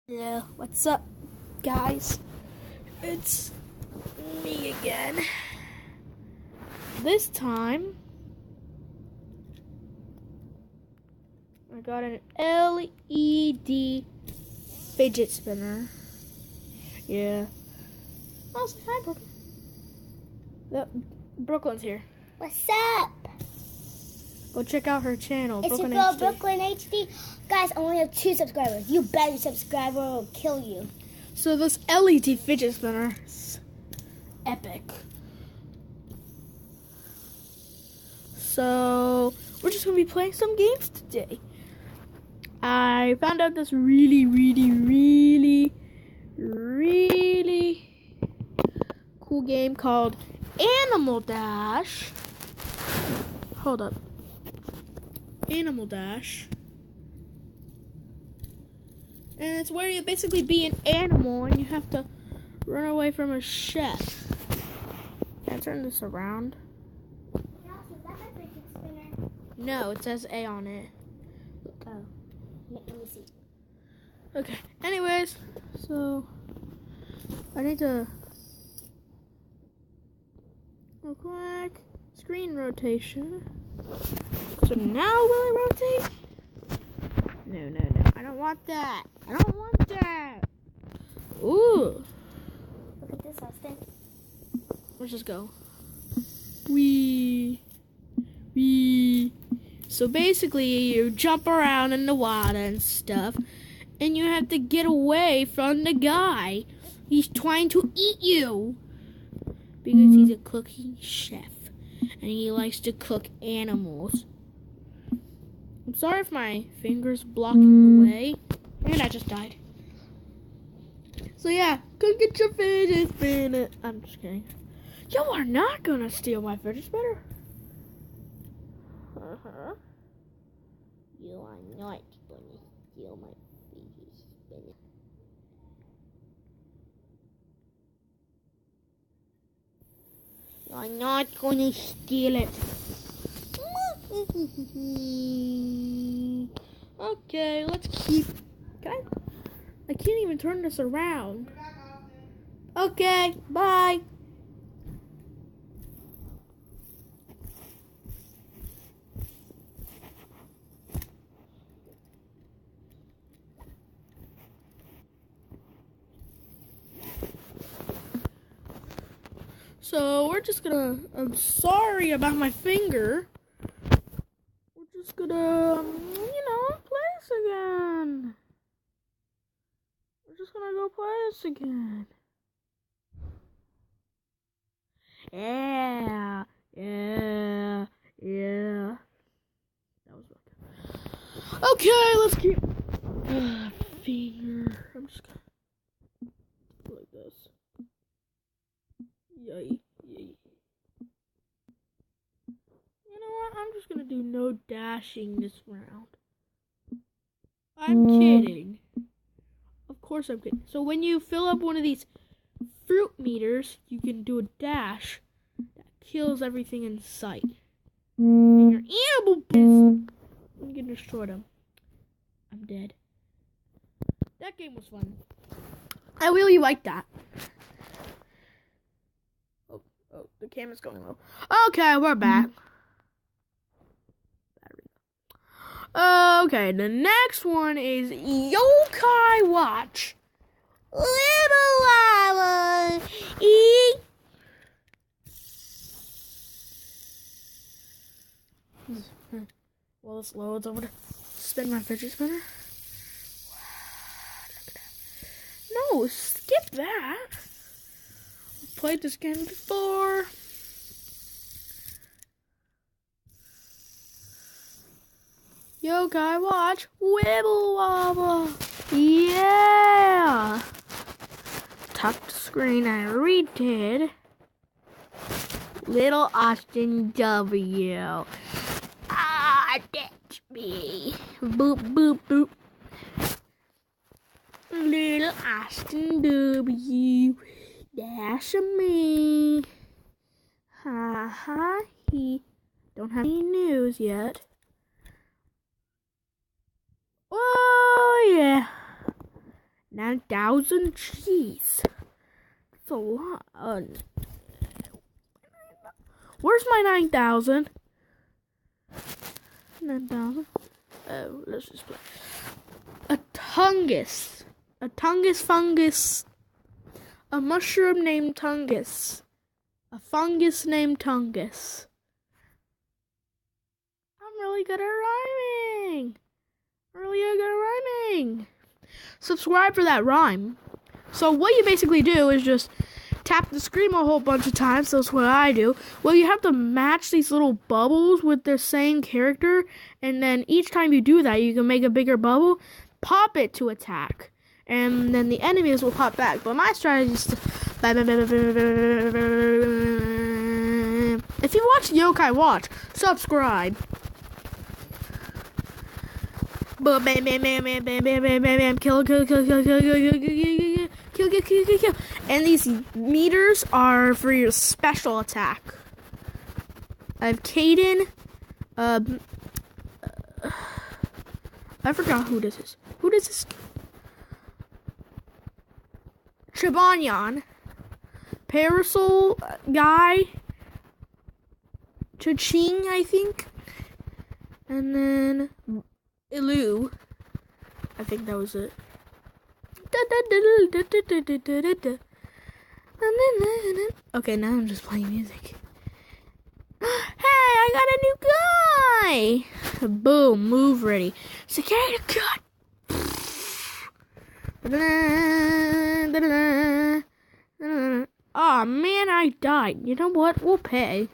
Yeah, what's up, guys? It's me again. This time, I got an LED fidget spinner. Yeah. Oh, say hi, Brooklyn. Brooklyn's here. What's up? Go check out her channel, It's Brooklyn your girl, HD. Brooklyn HD. Guys, I only have 2 subscribers. You better subscribe or I'll kill you. So this LED fidget spinner is epic. So we're just gonna be playing some games today. I found out this really cool game called Animal Dash. Hold up. Animal Dash. And it's where you basically be an animal and you have to run away from a chef. Can I turn this around? Is that my fidget spinner? No, it says A on it. Oh, let me see. Okay, anyways, so I need to real quick screen rotation. So now will it rotate? No. I don't want that. I don't want that. Ooh. Look at this, Austin. Let's just go. Wee. So basically, you jump around in the water and stuff, and you have to get away from the guy. He's trying to eat you because he's a cooking chef, and he likes to cook animals. I'm sorry if my finger's blocking the way, and I just died. So yeah, go get your fidget spinner. I'm just kidding. You are not gonna steal my fidget spinner. You are not going to steal my fidget spinner. You're not gonna steal it. Okay, let's keep. I can't even turn this around. Okay, bye. So we're just gonna. I'm sorry about my finger. We're just gonna, play this again. We're just gonna go play this again. Yeah. That was good. Okay, let's keep. Finger. I'm just gonna do like this. Yay. You know what? I'm just gonna do no dashing this round. I'm kidding. Of course I'm kidding. So when you fill up one of these fruit meters, you can do a dash that kills everything in sight. And your animal is... I'm gonna destroy them. I'm dead. That game was fun. I really like that. Oh, the camera's going low. Okay, we're back. Okay, the next one is Yokai Watch. Wibble wobble. While this loads over to spin my fidget spinner. No, skip that. I've played this game before. Yokai Watch, wibble wobble. Yeah. Tap the screen, I redid. Little Austin W. That's me. Boop, boop, boop. Little Austin W. That's me. Ha. He don't have any news yet. Oh yeah. 9,000? Jeez. That's a lot. Where's my 9,000? 9,000? Oh, let's just play. A tungus. A tungus fungus. A mushroom named tungus. A fungus named tungus. I'm really good at rhyming. Subscribe for that rhyme. So what you basically do is just tap the screen a whole bunch of times. That's what I do. Well, you have to match these little bubbles with the same character. And then each time you do that, you can make a bigger bubble. Pop it to attack. And then the enemies will pop back. But my strategy is to... If you watch Yokai Watch, subscribe. Bam, bam, bam, bam, bam, bam, bam, bam, bam, kill. And these meters are for your special attack. I have Caden. I forgot who this is. Who does this? Chibanyan. Parasol guy. Cha-ching, I think. And then Ilu. I think that was it. Okay, now I'm just playing music. Hey, I got a new guy! Boom, move ready. Cicada cut! Aw, man, I died. You know what? We'll pay.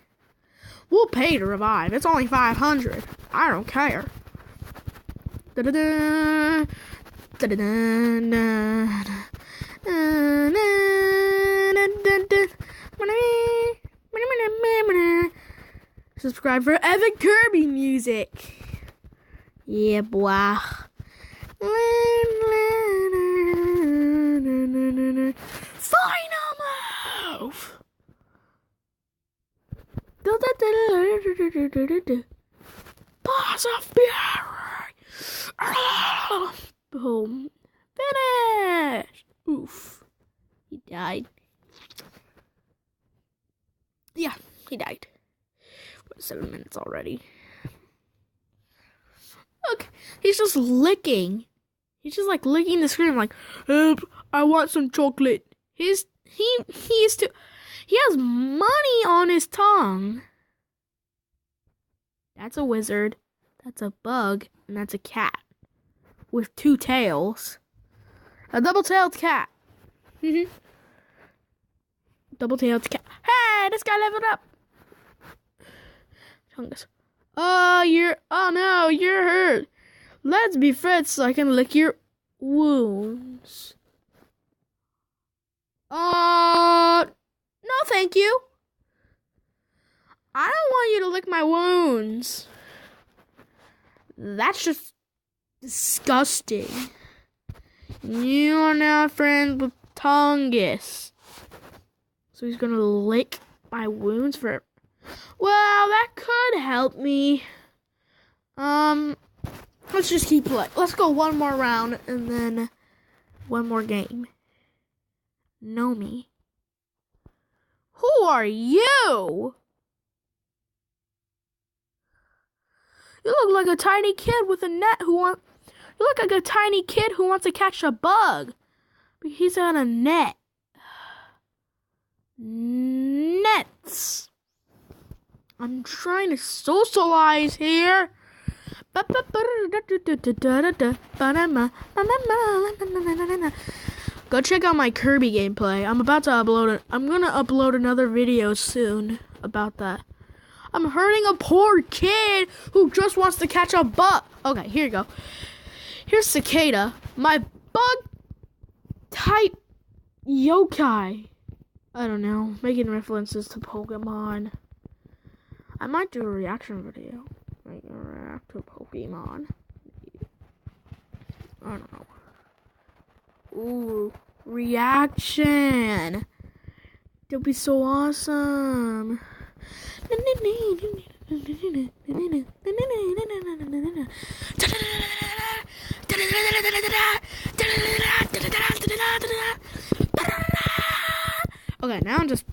We'll pay to revive. It's only 500. I don't care. Subscribe for Evan Kirby music. Yeah, boy. Final move. Pass of Fury. Boom. Finish. Oof. He died. Yeah, he died. 7 minutes already. Look, he's just licking. He's just like licking the screen like, I want some chocolate. He has money on his tongue. That's a wizard. That's a bug. And that's a cat. With 2 tails. A double-tailed cat. Double-tailed cat. Hey, this guy leveled up. Fungus. Oh no, you're hurt. Let's be friends so I can lick your wounds. No thank you. I don't want you to lick my wounds. That's just disgusting. You are now friends with Tungus. So he's gonna lick my wounds for... Well, that could help me. Let's just keep playing. Let's go one more round and then one more game. Know me. Who are you? You look like a tiny kid with a net You look like a tiny kid who wants to catch a bug. But he's on a net. Nets. I'm trying to socialize here. Go check out my Kirby gameplay. I'm about to upload it. I'm gonna upload another video soon about that. I'm hurting a poor kid who just wants to catch a bug. Okay, here you go. Here's Cicada, my bug type yokai. I don't know, making references to Pokemon. I might do a reaction video. Like, react to Pokemon. I don't know. Ooh, reaction. That'll be so awesome. Okay, now I'm just.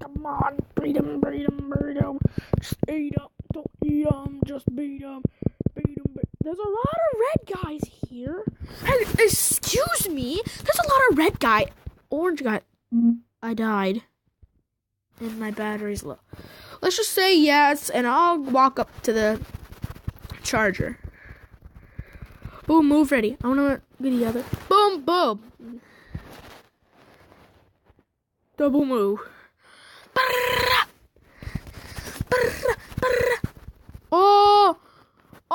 Come on, beat him. Just eat him. Don't eat him. Just beat him. There's a lot of red guys here. Hey, excuse me. There's a lot of red guy. Orange guy. I died. And my battery's low. Let's just say yes, and I'll walk up to the charger. Boom, move ready. I want to get the other. Boom. Double move.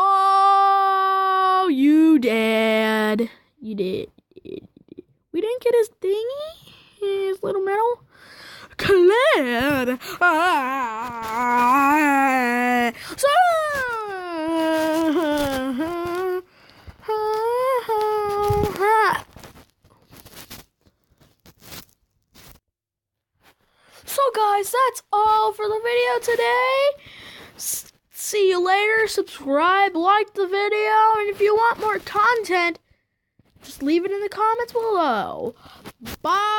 Oh, you did. You did. We didn't get his thingy? His little medal? Claire! So guys, that's all for the video today. See you later. Subscribe, like the video, and if you want more content, just leave it in the comments below. Bye.